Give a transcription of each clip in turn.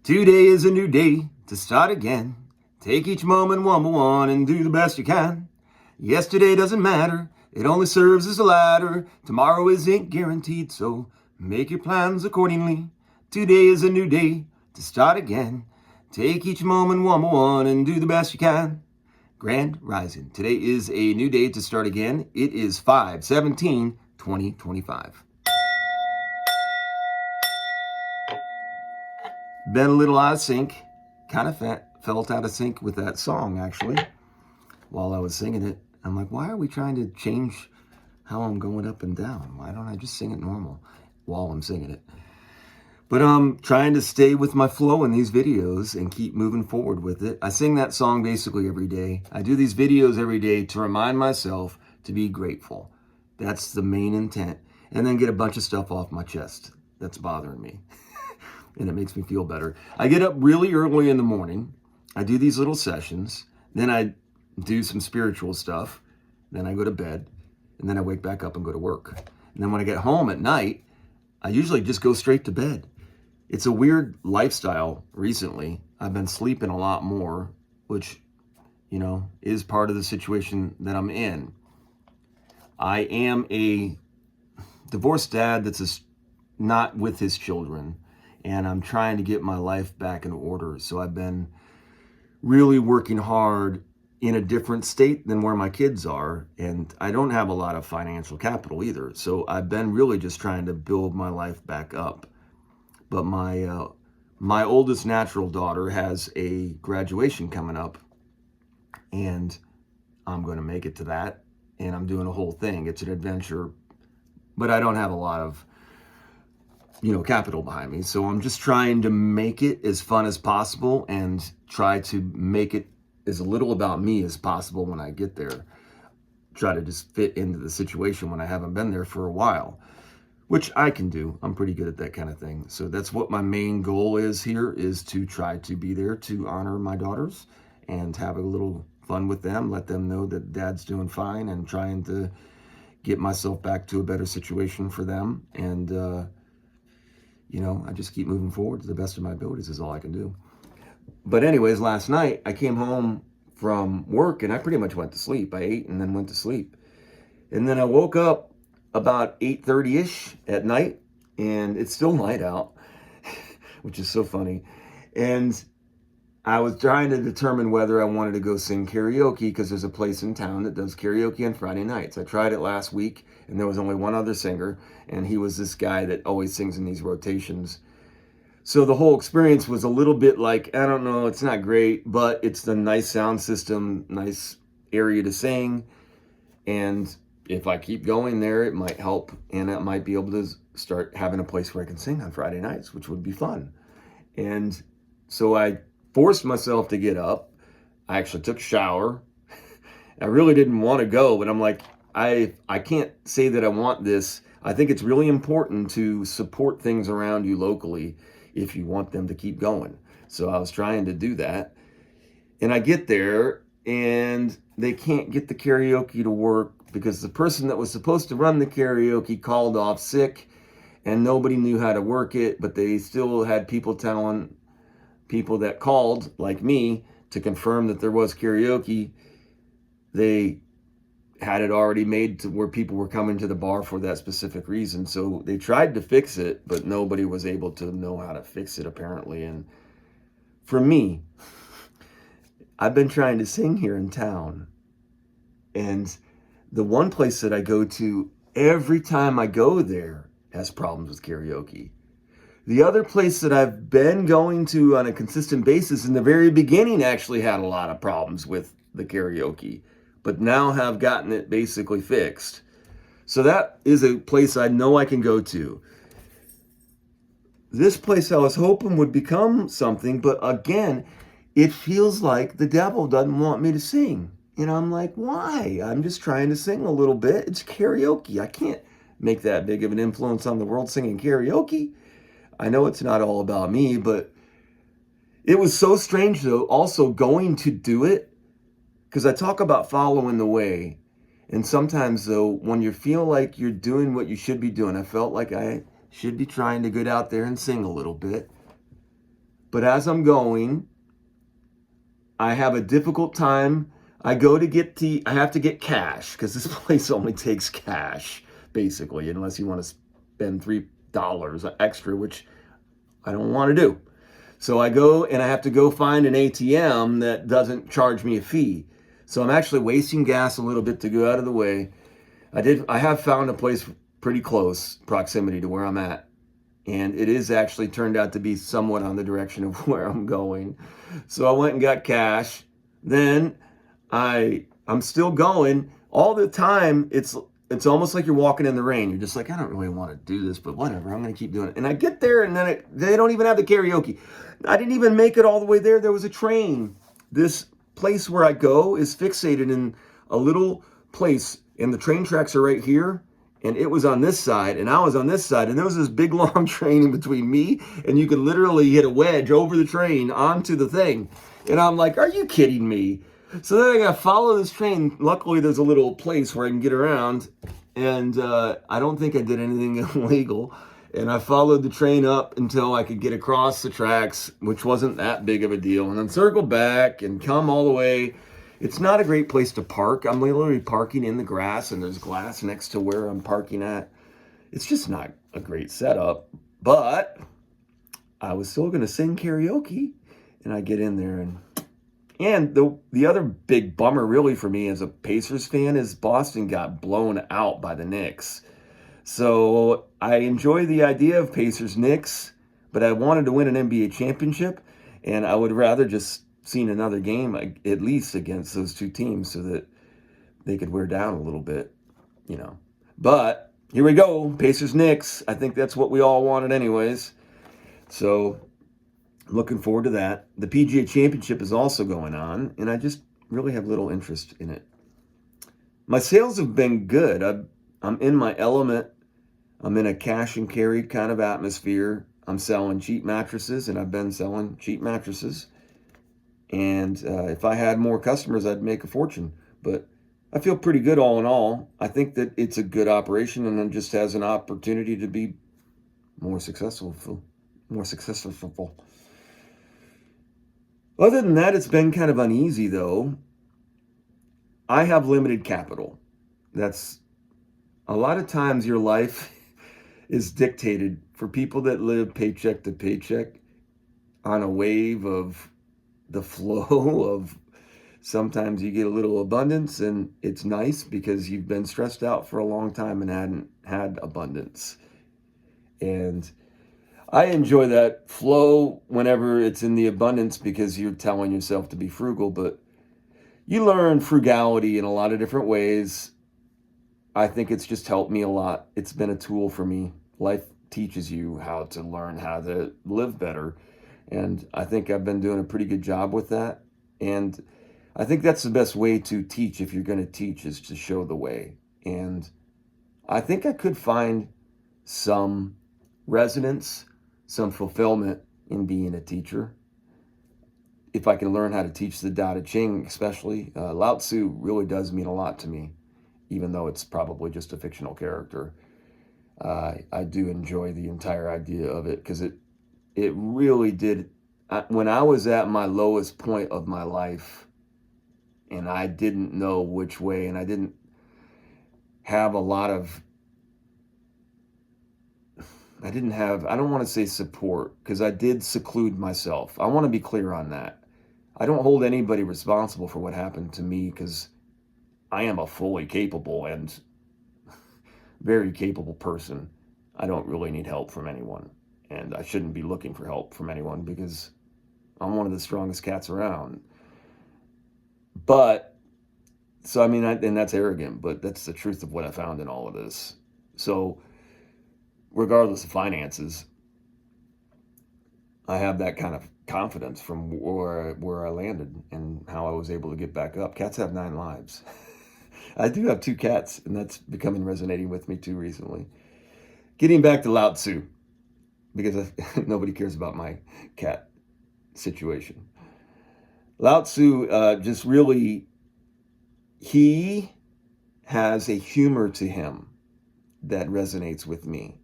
Today is a new day to start again. Take each moment one by one and do the best you can. Yesterday doesn't matter, it only serves as a ladder. Tomorrow isn't guaranteed, so make your plans accordingly. Today is a new day to start again. Take each moment one by one and do the best you can. Grand Rising. Today is a new day to start again. It is 5/17/2025. Been a little out of sync. Kind of felt out of sync with that song, actually, while I was singing it. I'm like, why are we trying to change how I'm going up and down? Why don't I just sing it normal while I'm singing it? But I'm trying to stay with my flow in these videos and keep moving forward with it. I sing that song basically every day. I do these videos every day to remind myself to be grateful. That's the main intent. And then get a bunch of stuff off my chest that's bothering me. And it makes me feel better. I get up really early in the morning. I do these little sessions. Then I do some spiritual stuff. Then I go to bed. And then I wake back up and go to work. And then when I get home at night, I usually just go straight to bed. It's a weird lifestyle recently. I've been sleeping a lot more, which, is part of the situation that I'm in. I am a divorced dad that's not with his children. And I'm trying to get my life back in order. So I've been really working hard in a different state than where my kids are. And I don't have a lot of financial capital either. So I've been really just trying to build my life back up. But my oldest natural daughter has a graduation coming up. And I'm going to make it to that. And I'm doing a whole thing. It's an adventure. But I don't have a lot of capital behind me. So I'm just trying to make it as fun as possible and try to make it as little about me as possible when I get there. Try to just fit into the situation when I haven't been there for a while, which I can do. I'm pretty good at that kind of thing. So that's what my main goal is here, is to try to be there to honor my daughters and have a little fun with them, let them know that Dad's doing fine, and trying to get myself back to a better situation for them. And, I just keep moving forward to the best of my abilities is all I can do. But anyways, last night I came home from work and I pretty much went to sleep. I ate and then went to sleep. And then I woke up about 8:30-ish at night, and it's still night out, which is so funny. And I was trying to determine whether I wanted to go sing karaoke, because there's a place in town that does karaoke on Friday nights. I tried it last week, and there was only one other singer, and he was this guy that always sings in these rotations. So the whole experience was a little bit like, I don't know, it's not great, but it's the nice sound system, nice area to sing. And if I keep going there, it might help, and I might be able to start having a place where I can sing on Friday nights, which would be fun. And so I forced myself to get up. I actually took a shower. I really didn't want to go, but I'm like, I can't say that I want this. I think it's really important to support things around you locally if you want them to keep going. So I was trying to do that. And I get there, and they can't get the karaoke to work because the person that was supposed to run the karaoke called off sick, and nobody knew how to work it, but they still had people telling people that called, like me, to confirm that there was karaoke. They had it already made to where people were coming to the bar for that specific reason. So they tried to fix it, but nobody was able to know how to fix it, apparently. And for me, I've been trying to sing here in town. And the one place that I go to, every time I go there, has problems with karaoke. The other place that I've been going to on a consistent basis in the very beginning actually had a lot of problems with the karaoke, but now have gotten it basically fixed. So that is a place I know I can go to. This place I was hoping would become something, but again, it feels like the devil doesn't want me to sing. And I'm like, why? I'm just trying to sing a little bit. It's karaoke. I can't make that big of an influence on the world singing karaoke. I know it's not all about me, but it was so strange, though, also going to do it, because I talk about following the way. And sometimes, though, when you feel like you're doing what you should be doing, I felt like I should be trying to get out there and sing a little bit. But as I'm going, I have a difficult time. I go to get I have to get cash because this place only takes cash, basically, unless you want to spend $3 extra, which I don't want to do. So I go and I have to go find an ATM that doesn't charge me a fee. So I'm actually wasting gas a little bit to go out of the way. I have found a place pretty close proximity to where I'm at. And it is actually turned out to be somewhat on the direction of where I'm going. So I went and got cash. Then I'm still going. All the time, it's almost like you're walking in the rain. You're just like, I don't really want to do this, but whatever, I'm going to keep doing it. And I get there, and then they don't even have the karaoke. I didn't even make it all the way there. There was a train. This place where I go is fixated in a little place, and the train tracks are right here. And it was on this side, and I was on this side, and there was this big long train in between me, and you could literally hit a wedge over the train onto the thing. And I'm like, are you kidding me? So then I gotta follow this train. Luckily, there's a little place where I can get around, and I don't think I did anything illegal. And I followed the train up until I could get across the tracks, which wasn't that big of a deal, and then circle back and come all the way. It's not a great place to park. I'm literally parking in the grass, and there's glass next to where I'm parking at. It's just not a great setup, but I was still going to sing karaoke, and I get in there, and the other big bummer really for me as a Pacers fan is Boston got blown out by the Knicks. So I enjoy the idea of Pacers-Knicks, but I wanted to win an NBA championship, and I would rather just seen another game at least against those two teams so that they could wear down a little bit, you know. But here we go, Pacers-Knicks. I think that's what we all wanted anyways. So I'm looking forward to that. The PGA Championship is also going on, and I just really have little interest in it. My sales have been good. I'm in my element. I'm in a cash and carry kind of atmosphere. I'm selling cheap mattresses, and I've been selling cheap mattresses. And if I had more customers, I'd make a fortune. But I feel pretty good all in all. I think that it's a good operation, and it just has an opportunity to be more successful. Other than that, it's been kind of uneasy, though. I have limited capital. That's a lot of times your life is dictated for people that live paycheck to paycheck on a wave of the flow of sometimes you get a little abundance, and it's nice because you've been stressed out for a long time and hadn't had abundance. And I enjoy that flow whenever it's in the abundance because you're telling yourself to be frugal, but you learn frugality in a lot of different ways. I think it's just helped me a lot. It's been a tool for me. Life teaches you how to learn how to live better. And I think I've been doing a pretty good job with that. And I think that's the best way to teach if you're going to teach is to show the way. And I think I could find some resonance, some fulfillment in being a teacher. If I can learn how to teach the Tao Te Ching, especially, Lao Tzu really does mean a lot to me, even though it's probably just a fictional character. I do enjoy the entire idea of it because it really did. When I was at my lowest point of my life and I didn't know which way, and I didn't have a lot of, I don't want to say support because I did seclude myself. I want to be clear on that. I don't hold anybody responsible for what happened to me because I am a fully capable and very capable person. I don't really need help from anyone. And I shouldn't be looking for help from anyone because I'm one of the strongest cats around. But, so I mean, and that's arrogant, but that's the truth of what I found in all of this. So, regardless of finances, I have that kind of confidence from where I landed and how I was able to get back up. Cats have 9 lives. I do have 2 cats, and that's becoming resonating with me too recently. Getting back to Lao Tzu, because nobody cares about my cat situation. Lao Tzu just really, he has a humor to him that resonates with me.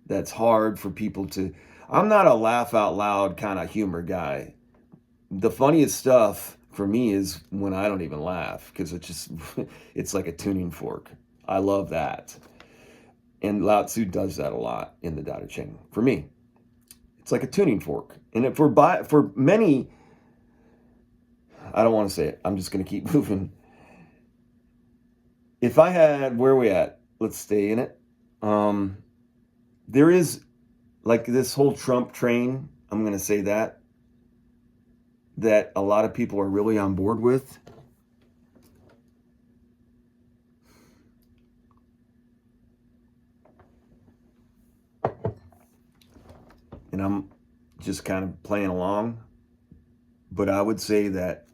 That's hard for people to I'm not a laugh out loud kind of humor guy. The funniest stuff for me is when I don't even laugh because it's just, it's like a tuning fork. I love that. And Lao Tzu does that a lot in the Tao Te Ching. For me, it's like a tuning fork. And for many, I don't want to say it. I'm just going to keep moving. If I had, where are we at? Let's stay in it. There is like this whole Trump train. I'm going to say that a lot of people are really on board with. And I'm just kind of playing along. But I would say that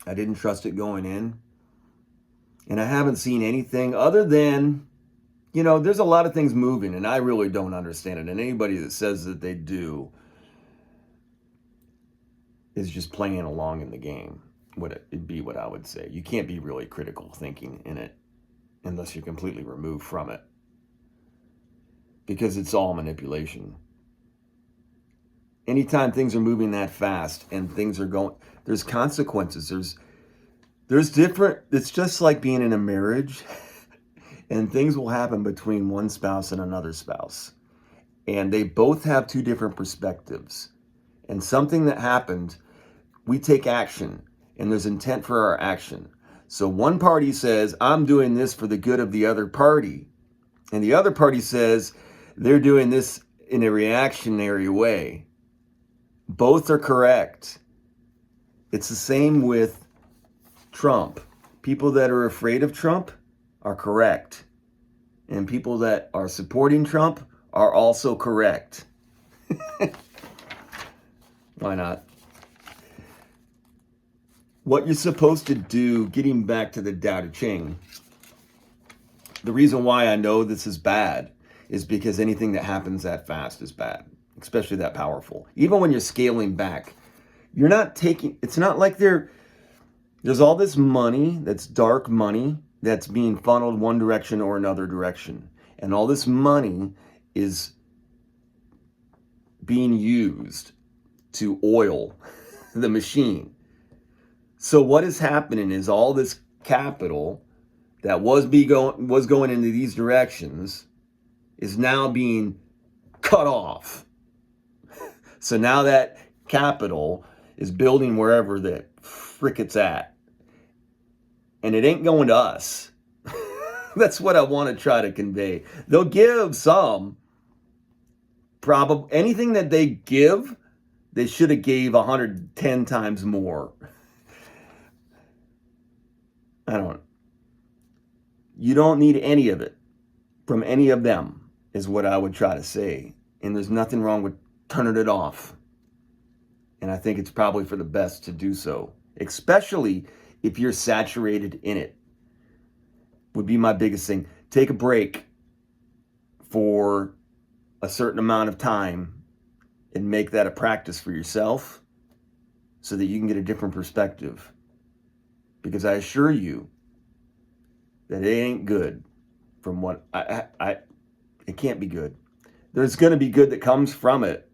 I didn't trust it going in. And I haven't seen anything other than, there's a lot of things moving and I really don't understand it. And anybody that says that they do is just playing along in the game. It'd be what I would say. You can't be really critical thinking in it unless you're completely removed from it. Because it's all manipulation. Anytime things are moving that fast and things are going, there's consequences. There's different, it's just like being in a marriage and things will happen between one spouse and another spouse. And they both have two different perspectives. And something that happened, we take action and there's intent for our action. So one party says, I'm doing this for the good of the other party. And the other party says, they're doing this in a reactionary way. Both are correct. It's the same with Trump. People that are afraid of Trump are correct. And people that are supporting Trump are also correct. Why not? What you're supposed to do, getting back to the Tao Te Ching, the reason why I know this is bad is because anything that happens that fast is bad, especially that powerful. Even when you're scaling back, you're not taking, it's not like there's all this money that's dark money that's being funneled one direction or another direction. And all this money is being used to oil the machine. So what is happening is all this capital that was going into these directions is now being cut off. So now that capital is building wherever the frick it's at. And it ain't going to us. That's what I want to try to convey. They'll give some, probably anything that they give, they should have gave 110 times more. You don't need any of it from any of them, is what I would try to say. And there's nothing wrong with turning it off. And I think it's probably for the best to do so, especially if you're saturated in it. Would be my biggest thing. Take a break for a certain amount of time and make that a practice for yourself so that you can get a different perspective. Because I assure you that it ain't good from what it can't be good. There's going to be good that comes from it,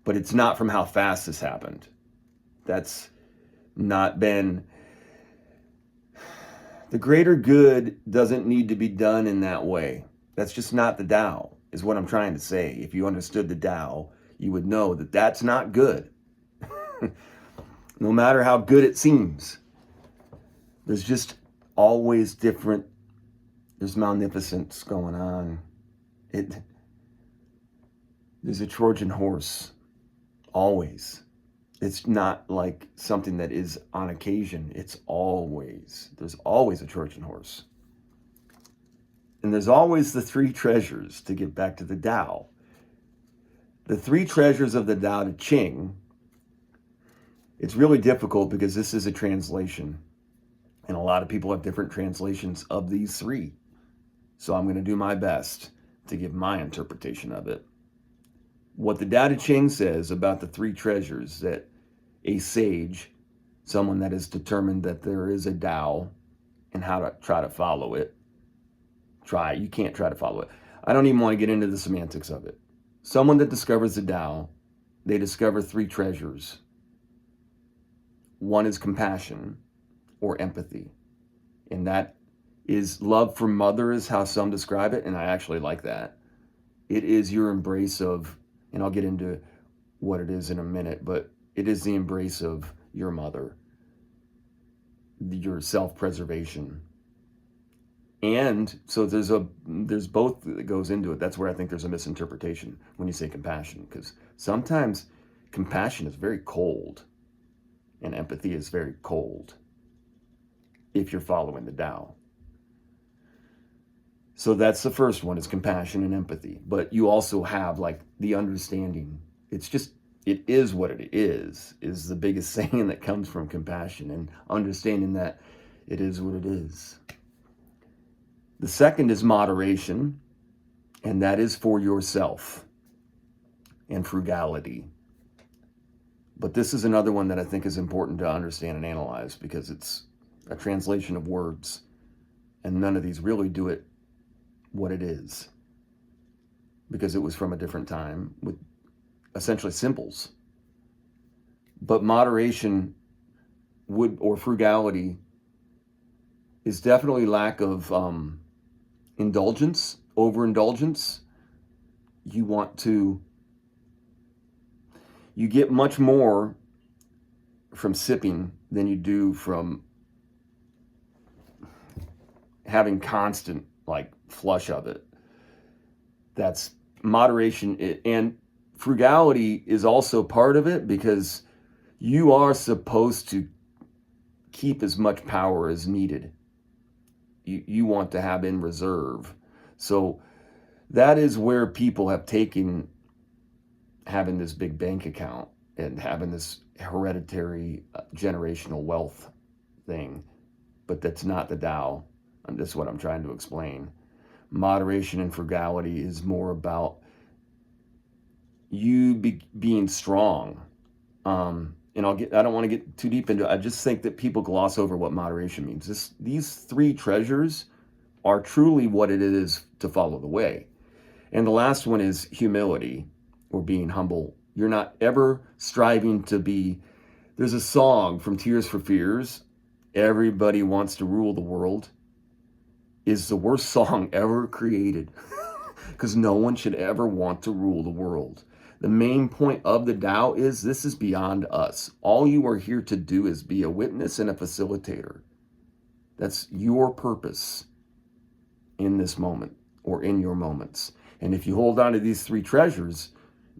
but it's not from how fast this happened. That's not been, the greater good doesn't need to be done in that way. That's just not the Tao, is what I'm trying to say. If you understood the Tao, you would know that that's not good. No matter how good it seems. There's just always different, there's magnificence going on. There's a Trojan horse, always. It's not like something that is on occasion. It's always, there's always a Trojan horse. And there's always the three treasures, to get back to the Tao. The three treasures of the Tao Te Ching, it's really difficult because this is a translation. And a lot of people have different translations of these three. So I'm going to do my best to give my interpretation of it. What the Tao Te Ching says about the three treasures, that a sage, someone that is determined that there is a Tao and how to try to follow it. You can't try to follow it. I don't even want to get into the semantics of it. someone that discovers the Tao, they discover three treasures. One is compassion or empathy. And that is love for mother, is how some describe it. And I actually like that. It is your embrace of, and I'll get into what it is in a minute, but it is the embrace of your mother, your self-preservation. And so there's both that goes into it. That's where I think there's a misinterpretation when you say compassion, because sometimes compassion is very cold and empathy is very cold if you're following the Tao. So that's the first one, is compassion and empathy. But you also have like the understanding. It's just, it is what it is the biggest saying that comes from compassion, and understanding that it is what it is. The second is moderation, and that is for yourself, and frugality. But this is another one that I think is important to understand and analyze, because it's a translation of words, and none of these really do it what it is, because it was from a different time with essentially symbols. But moderation or frugality is definitely lack of indulgence, overindulgence. You get much more from sipping than you do from having constant like flush of it. That's moderation. And frugality is also part of it, because you are supposed to keep as much power as needed. You want to have in reserve. So that is where people have taken having this big bank account and having this hereditary generational wealth thing. But that's not the Tao. And this is what I'm trying to explain. Moderation and frugality is more about you being strong. And I don't want to get too deep into it. I just think that people gloss over what moderation means. These three treasures are truly what it is to follow the way. And the last one is humility, or being humble. You're not ever striving to be. There's a song from Tears for Fears, "Everybody Wants to Rule the World," is the worst song ever created, because no one should ever want to rule the world. The main point of the Tao is this is beyond us. All you are here to do is be a witness and a facilitator. That's your purpose in this moment, or in your moments. And if you hold on to these three treasures,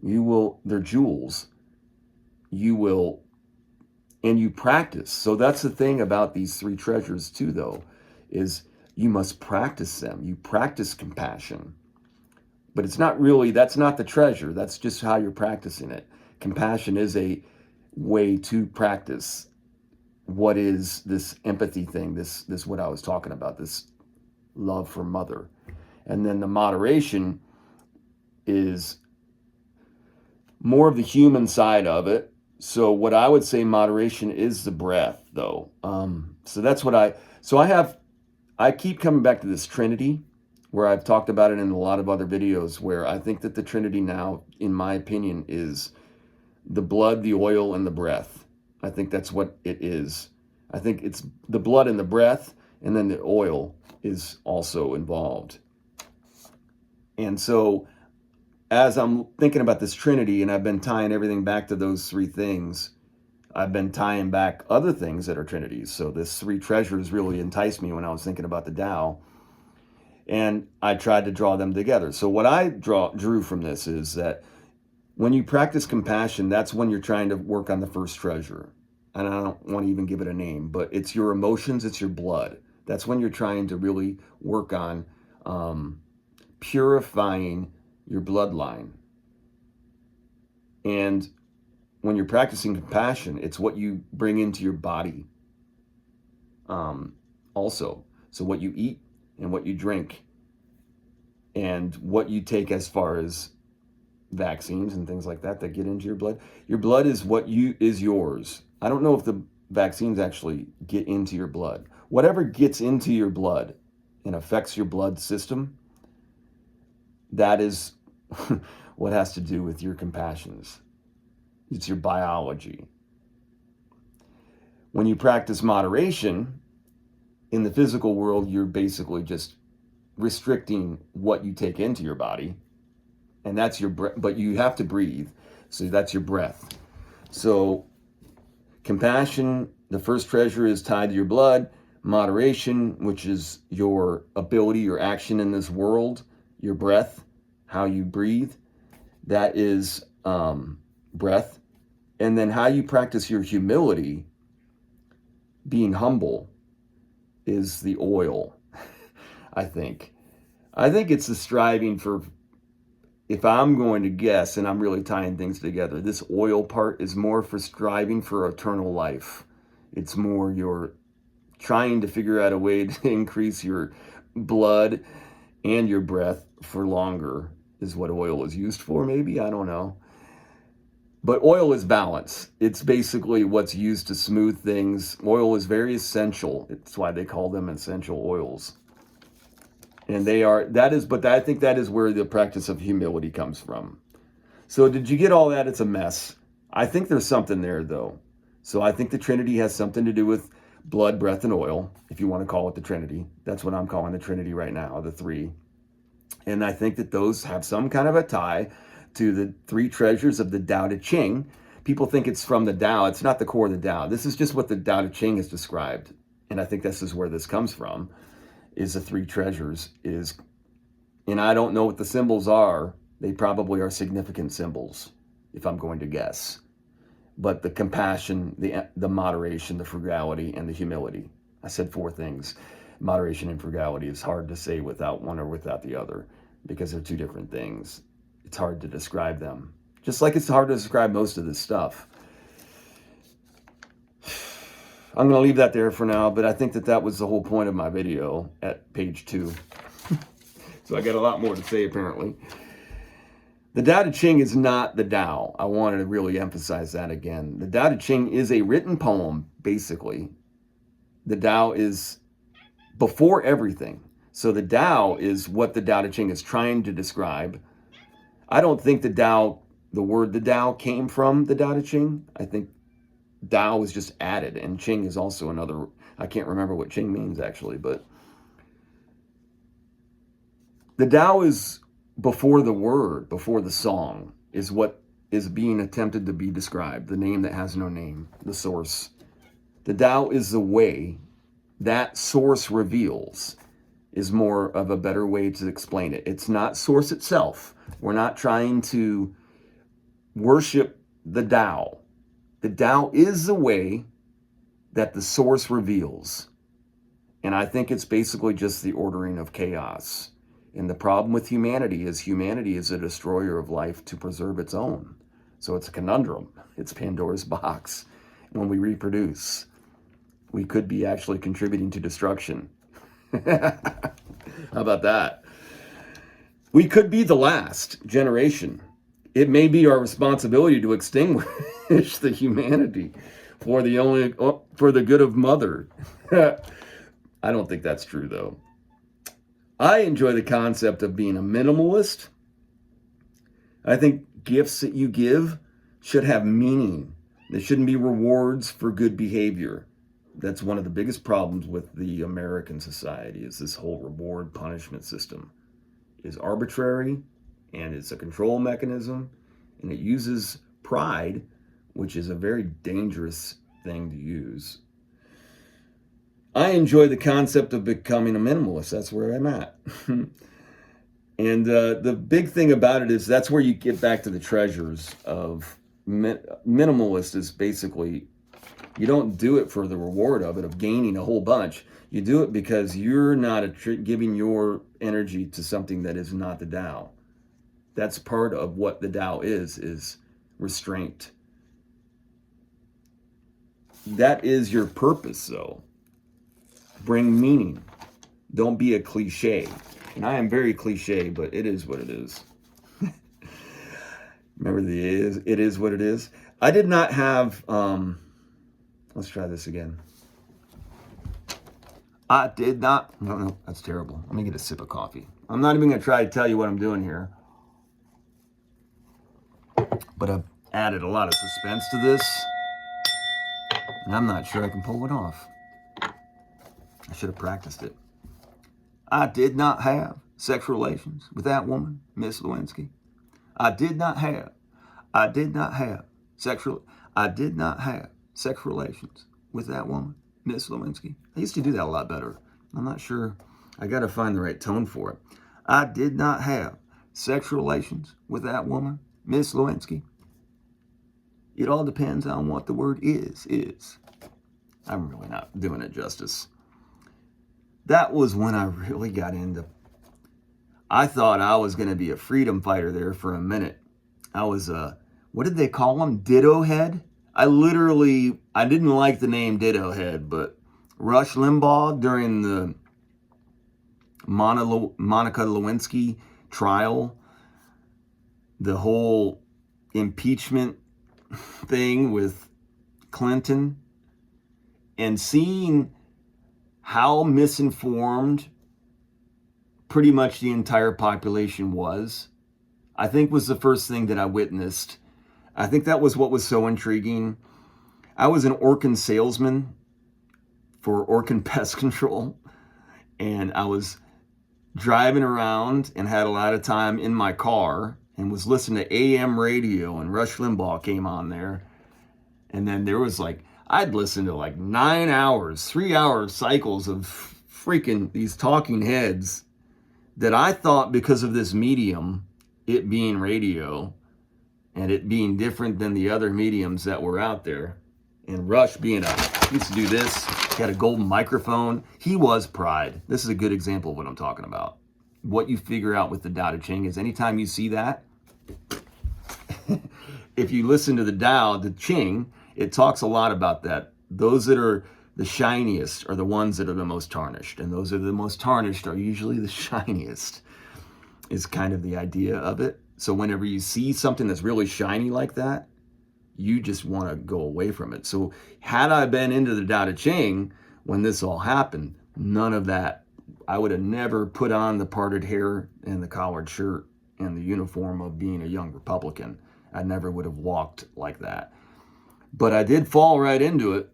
they're jewels. And you practice. So that's the thing about these three treasures too, though, is you must practice them. You practice compassion. But that's not the treasure. That's just how you're practicing it. Compassion is a way to practice what is this empathy thing, this what I was talking about, this love for mother. And then the moderation is more of the human side of it. So what I would say moderation is the breath, though. So that's what I keep coming back to this Trinity, where I've talked about it in a lot of other videos, where I think that the Trinity now, in my opinion, is the blood, the oil, and the breath. I think that's what it is. I think it's the blood and the breath, and then the oil is also involved. And so as I'm thinking about this Trinity, and I've been tying everything back to those three things, I've been tying back other things that are Trinities. So this three treasures really enticed me when I was thinking about the Tao. And I tried to draw them together. So what I drew from this is that when you practice compassion, that's when you're trying to work on the first treasure. And I don't want to even give it a name, but it's your emotions, it's your blood. That's when you're trying to really work on purifying your bloodline. And when you're practicing compassion, it's what you bring into your body also. So what you eat and what you drink and what you take as far as vaccines and things like that get into your blood. Your blood is is yours. I don't know if the vaccines actually get into your blood. Whatever gets into your blood and affects your blood system, that is what has to do with your compassions. It's your biology. When you practice moderation in the physical world, you're basically just restricting what you take into your body, and that's your breath. But you have to breathe, so that's your breath. So compassion, the first treasure, is tied to your blood. Moderation, which is your ability, your action in this world, your breath, how you breathe, that is breath. And then how you practice your humility, being humble, is the oil. I think it's the striving for, if I'm going to guess, and I'm really tying things together, this oil part is more for striving for eternal life. It's more your trying to figure out a way to increase your blood and your breath for longer, is what oil is used for, maybe, I don't know. But oil is balance. It's basically what's used to smooth things. Oil is very essential. It's why they call them essential oils. And but I think that is where the practice of humility comes from. So did you get all that? It's a mess. I think there's something there, though. So I think the Trinity has something to do with blood, breath, and oil, if you want to call it the Trinity. That's what I'm calling the Trinity right now, the three. And I think that those have some kind of a tie to the three treasures of the Tao Te Ching. People think it's from the Tao. It's not the core of the Tao. This is just what the Tao Te Ching is described. And I think this is where this comes from, is the three treasures. And I don't know what the symbols are. They probably are significant symbols, if I'm going to guess. But the compassion, the moderation, the frugality, and the humility. I said four things. Moderation and frugality is hard to say without one or without the other, because they're two different things. It's hard to describe them. Just like it's hard to describe most of this stuff. I'm going to leave that there for now, but I think that was the whole point of my video at page 2. So I got a lot more to say, apparently. The Tao Te Ching is not the Tao. I wanted to really emphasize that again. The Tao Te Ching is a written poem, basically. The Tao is before everything. So the Tao is what the Tao Te Ching is trying to describe. I don't think the word the Tao came from the Tao Te Ching. I think Tao was just added, and Ching is also another, I can't remember what Ching means actually, but the Tao is before the word, before the song, is what is being attempted to be described, the name that has no name, the source. The Tao is the way that source reveals, is more of a better way to explain it. It's not source itself. We're not trying to worship the Tao. The Tao is the way that the source reveals. And I think it's basically just the ordering of chaos. And the problem with humanity is a destroyer of life to preserve its own. So it's a conundrum. It's Pandora's box. When we reproduce, we could be actually contributing to destruction. How about that? We could be the last generation. It may be our responsibility to extinguish the humanity for the good of Mother. I don't think that's true, though. I enjoy the concept of being a minimalist. I think gifts that you give should have meaning. There shouldn't be rewards for good behavior. That's one of the biggest problems with the American society, is this whole reward punishment system is arbitrary, and it's a control mechanism, and it uses pride, which is a very dangerous thing to use. I enjoy the concept of becoming a minimalist. That's where I'm at. And the big thing about it is that's where you get back to the treasures of minimalist. Is basically, you don't do it for the reward of it, of gaining a whole bunch. You do it because you're not giving your energy to something that is not the Tao. That's part of what the Tao is restraint. That is your purpose, though. Bring meaning. Don't be a cliche. And I am very cliche, but it is what it is. Remember it is what it is? I did not have, let's try this again. I did not, no, that's terrible. Let me get a sip of coffee. I'm not even going to try to tell you what I'm doing here. but I've added a lot of suspense to this, and I'm not sure I can pull it off. I should have practiced it. I did not have sexual relations with that woman, Miss Lewinsky. I did not have sexual relations with that woman, Miss Lewinsky. I used to do that a lot better. I'm not sure. I got to find the right tone for it. I did not have sexual relations with that woman, Miss Lewinsky. It all depends on what the word is. I'm really not doing it justice. That was when I really got into, I thought I was going to be a freedom fighter there for a minute. I was what did they call him? Ditto head? I didn't like the name Ditto head, but Rush Limbaugh during the Monica Lewinsky trial, the whole impeachment thing with Clinton, and seeing how misinformed pretty much the entire population was, I think was the first thing that I witnessed. I think that was what was so intriguing. I was an Orkin salesman for Orkin Pest Control, and I was driving around and had a lot of time in my car and was listening to AM radio, and Rush Limbaugh came on there. And then there was I'd listen to 9 hours, 3-hour cycles of freaking these talking heads that I thought, because of this medium, it being radio, and it being different than the other mediums that were out there, and Rush he used to do this, he had a golden microphone. He was Pride. This is a good example of what I'm talking about. What you figure out with the Tao Te Ching is anytime you see that, if you listen to the Tao Te Ching, it talks a lot about that. Those that are the shiniest are the ones that are the most tarnished, and those that are the most tarnished are usually the shiniest, is kind of the idea of it. So whenever you see something that's really shiny like that, you just want to go away from it. So had I been into the Tao Te Ching when this all happened, none of that. I would have never put on the parted hair and the collared shirt and the uniform of being a young Republican. I never would have walked like that. But I did fall right into it.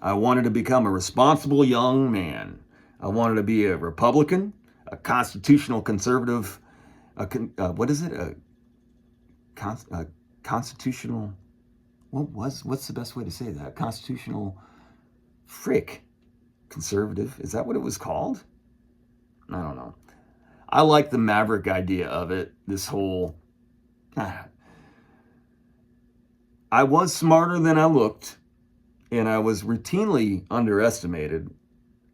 I wanted to become a responsible young man. I wanted to be a Republican, a constitutional conservative, constitutional, what's the best way to say that? Constitutional conservative. Is that what it was called? I don't know. I like the maverick idea of it. This whole, I was smarter than I looked, and I was routinely underestimated.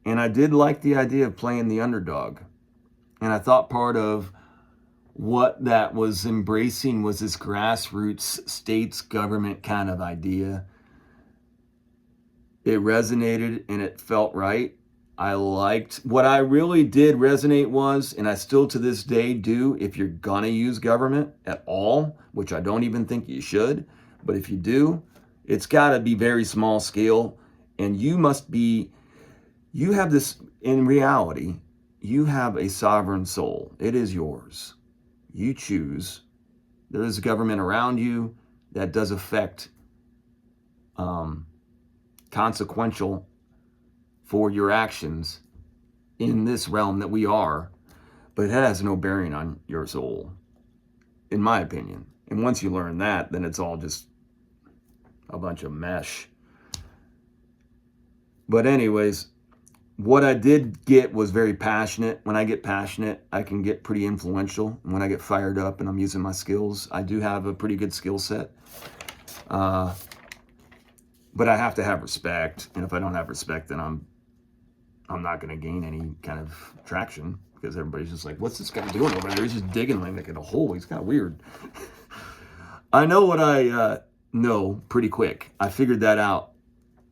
And I did like the idea of playing the underdog. And I thought part of what that was embracing was this grassroots states government kind of idea. It resonated and it felt right. I liked what I really did resonate was, and I still to this day do, if you're gonna use government at all, which I don't even think you should, but if you do, it's gotta be very small scale, and you have this, in reality, you have a sovereign soul. It is yours. You choose. There is a government around you that does affect consequential for your actions in this realm that we are, but it has no bearing on your soul, in my opinion. And once you learn that, then it's all just a bunch of mesh. But anyways, what I did get was very passionate. When I get passionate, I can get pretty influential. And when I get fired up and I'm using my skills, I do have a pretty good skill set. But I have to have respect. And if I don't have respect, then I'm not going to gain any kind of traction, because everybody's just like, what's this guy doing over there? He's just digging like in a hole. He's kind of weird. I know what I know pretty quick. I figured that out.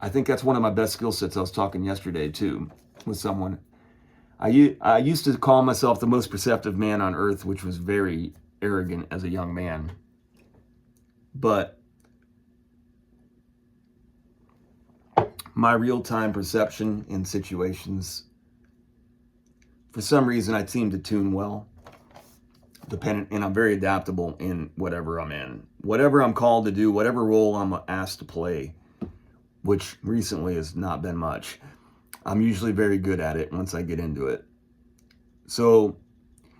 I think that's one of my best skill sets. I was talking yesterday too with someone. I used to call myself the most perceptive man on earth, which was very arrogant as a young man. But my real-time perception in situations, for some reason, I seem to tune well. dependent, and I'm very adaptable in whatever I'm in, whatever I'm called to do, whatever role I'm asked to play, which recently has not been much. I'm usually very good at it once I get into it. So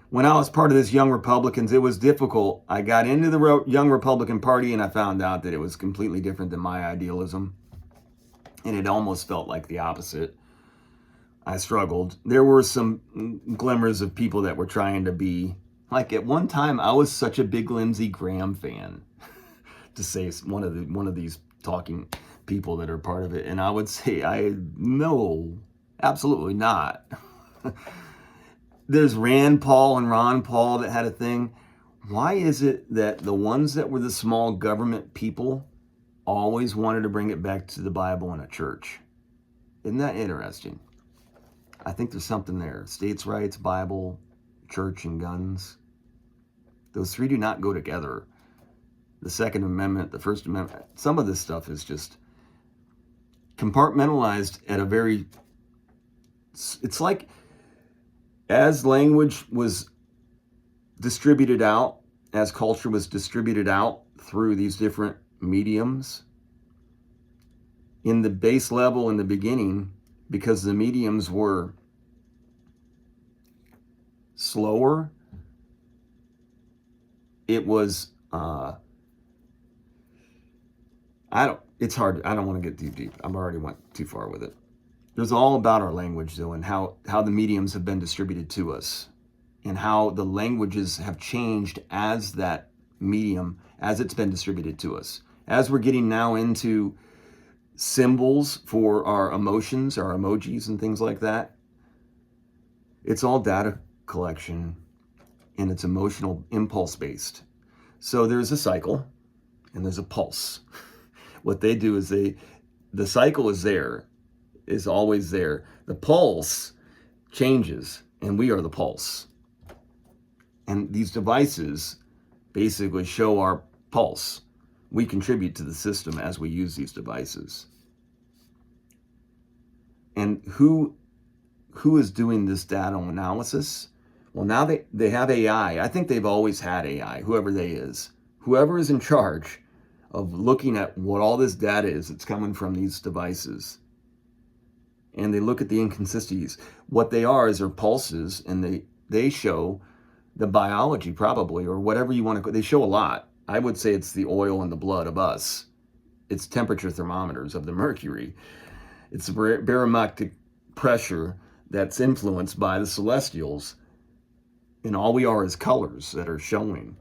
when I was part of this Young Republicans, it was difficult. I got into the Young Republican Party and I found out that it was completely different than my idealism. And it almost felt like the opposite. I struggled. There were some glimmers of people that were trying to be, like at one time I was such a big Lindsey Graham fan, to say one of these talking people that are part of it. And I would say, no, absolutely not. There's Rand Paul and Ron Paul that had a thing. Why is it that the ones that were the small government people always wanted to bring it back to the Bible and a church? Isn't that interesting? I think there's something there. States' rights, Bible, church, and guns. Those three do not go together. The Second Amendment, the First Amendment, some of this stuff is just compartmentalized at a very, it's like as language was distributed out, as culture was distributed out through these different mediums, in the base level in the beginning, because the mediums were slower, it was, it's hard. I don't want to get too deep. I've already went too far with it. There's all about our language, though, and how the mediums have been distributed to us, and how the languages have changed as that medium, as it's been distributed to us. As we're getting now into symbols for our emotions, our emojis and things like that, it's all data collection, and it's emotional impulse based. So there's a cycle and there's a pulse. What they do is the cycle is there, is always there. The pulse changes, and we are the pulse. And these devices basically show our pulse. We contribute to the system as we use these devices. And who is doing this data analysis? Well, now they have AI. I think they've always had AI, whoever they is. Whoever is in charge of looking at what all this data is, it's coming from these devices. And they look at the inconsistencies. What they are is their pulses, and they show the biology probably, or whatever you want to, they show a lot. I would say it's the oil in the blood of us. It's temperature thermometers of the mercury. It's the barometric pressure that's influenced by the celestials. And all we are is colors that are showing.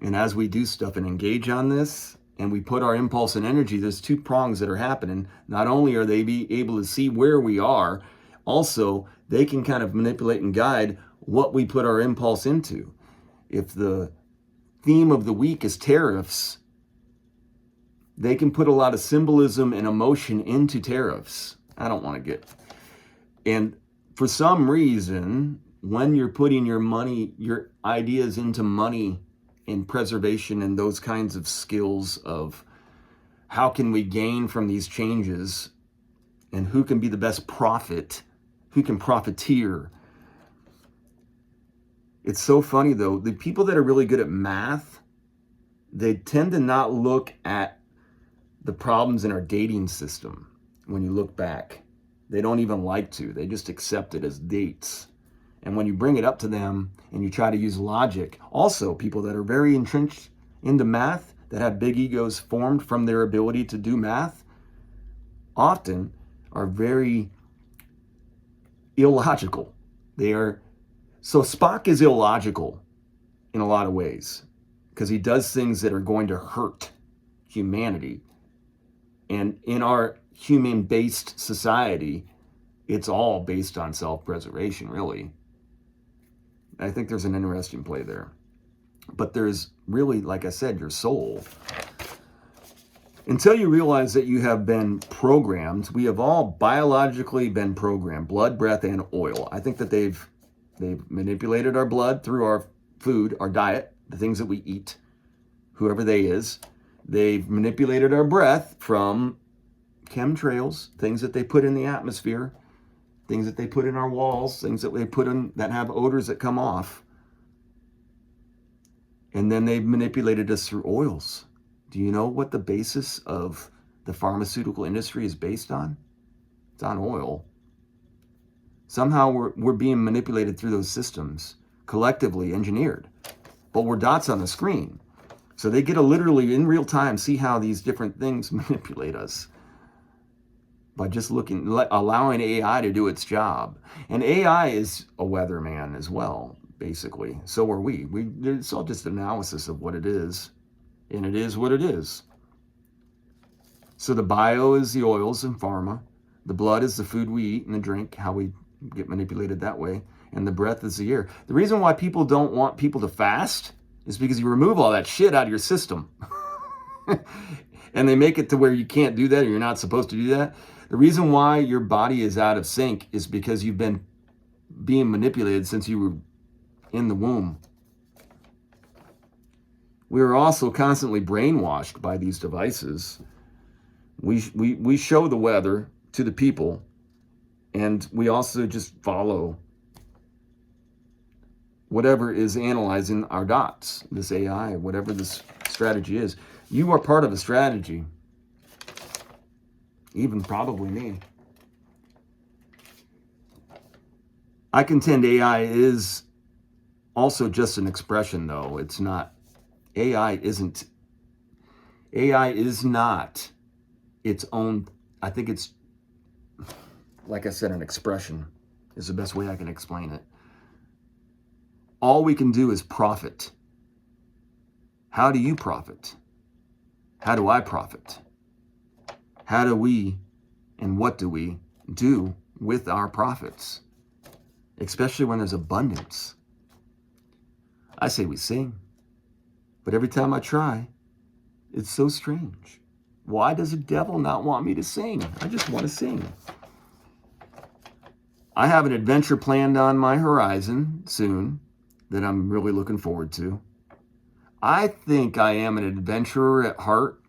And as we do stuff and engage on this, and we put our impulse and energy, there's two prongs that are happening. Not only are they be able to see where we are, also they can kind of manipulate and guide what we put our impulse into. If the theme of the week is tariffs, they can put a lot of symbolism and emotion into tariffs. I don't want to get... And for some reason, when you're putting your money, your ideas into money and preservation and those kinds of skills of how can we gain from these changes and who can be the best prophet, who can profiteer. It's so funny though, the people that are really good at math, they tend to not look at the problems in our dating system. When you look back, they don't even like to, they just accept it as dates. And when you bring it up to them and you try to use logic, also people that are very entrenched into math, that have big egos formed from their ability to do math, often are very illogical. So Spock is illogical in a lot of ways because he does things that are going to hurt humanity. And in our human-based society, it's all based on self-preservation, really. I think there's an interesting play there. But there's really, like I said, your soul. Until you realize that you have been programmed, we have all biologically been programmed, blood, breath, and oil. I think that they've manipulated our blood through our food, our diet, the things that we eat, whoever they is. They've manipulated our breath from chemtrails, things that they put in the atmosphere, things that they put in our walls, things that they put in that have odors that come off. And then they've manipulated us through oils. Do you know what the basis of the pharmaceutical industry is based on? It's on oil. Somehow we're being manipulated through those systems, collectively engineered. But we're dots on the screen. So they get to literally, in real time, see how these different things manipulate us by just allowing AI to do its job. And AI is a weatherman as well, basically. So are we. It's all just analysis of what it is. And it is what it is. So the bio is the oils and pharma. The blood is the food we eat and the drink, how we get manipulated that way. And the breath is the air. The reason why people don't want people to fast is because you remove all that shit out of your system. And they make it to where you can't do that or you're not supposed to do that. The reason why your body is out of sync is because you've been being manipulated since you were in the womb. We are also constantly brainwashed by these devices. We show the weather to the people, and we also just follow whatever is analyzing our dots, this AI, whatever this strategy is. You are part of a strategy. Even probably me. I contend AI is also just an expression, though. It's not. AI is not its own. I think it's, like I said, an expression is the best way I can explain it. All we can do is profit. How do you profit? How do I profit? How do we and what do we do with our profits? Especially when there's abundance. I say we sing, but every time I try, it's so strange. Why does the devil not want me to sing? I just want to sing. I have an adventure planned on my horizon soon that I'm really looking forward to. I think I am an adventurer at heart.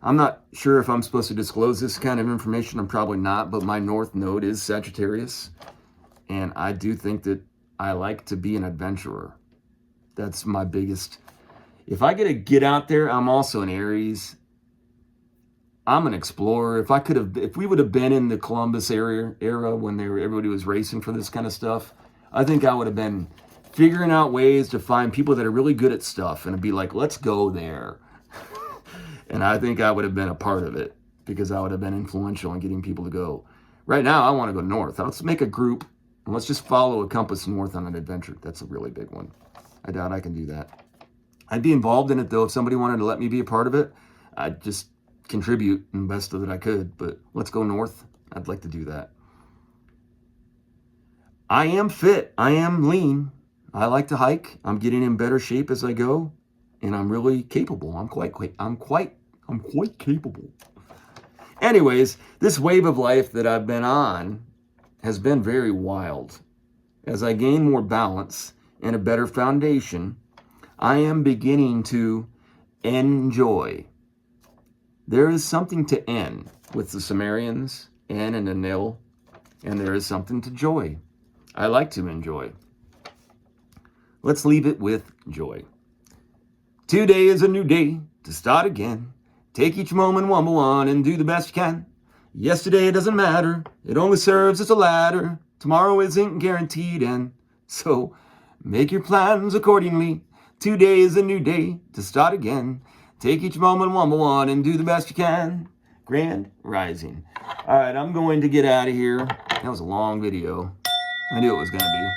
I'm not sure if I'm supposed to disclose this kind of information. I'm probably not, but my North Node is Sagittarius. And I do think that I like to be an adventurer. That's my biggest. If I get out there, I'm also an Aries. I'm an explorer. If we would have been in the Columbus era when everybody was racing for this kind of stuff, I think I would have been figuring out ways to find people that are really good at stuff and be like, let's go there. And I think I would have been a part of it because I would have been influential in getting people to go. Right now, I want to go north. Let's make a group and let's just follow a compass north on an adventure. That's a really big one. I doubt I can do that. I'd be involved in it, though. If somebody wanted to let me be a part of it, I'd just contribute the best that I could. But let's go north. I'd like to do that. I am fit. I am lean. I like to hike. I'm getting in better shape as I go. And I'm really capable. I'm quite capable. Anyways, this wave of life that I've been on has been very wild. As I gain more balance and a better foundation, I am beginning to enjoy. There is something to en with the Sumerians, en and Enlil, and there is something to joy. I like to enjoy. Let's leave it with joy. Today is a new day to start again. Take each moment one by one and do the best you can. Yesterday doesn't matter. It only serves as a ladder. Tomorrow isn't guaranteed, and so make your plans accordingly. Today is a new day to start again. Take each moment one by one and do the best you can. Grand Rising. All right, I'm going to get out of here. That was a long video. I knew it was going to be.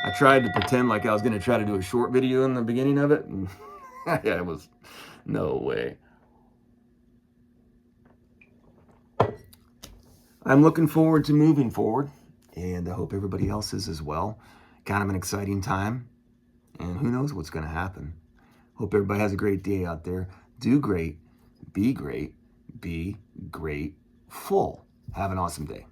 I tried to pretend like I was going to try to do a short video in the beginning of it. And yeah, it was no way. I'm looking forward to moving forward, and I hope everybody else is as well. Kind of an exciting time, and who knows what's going to happen. Hope everybody has a great day out there. Do great, be grateful. Have an awesome day.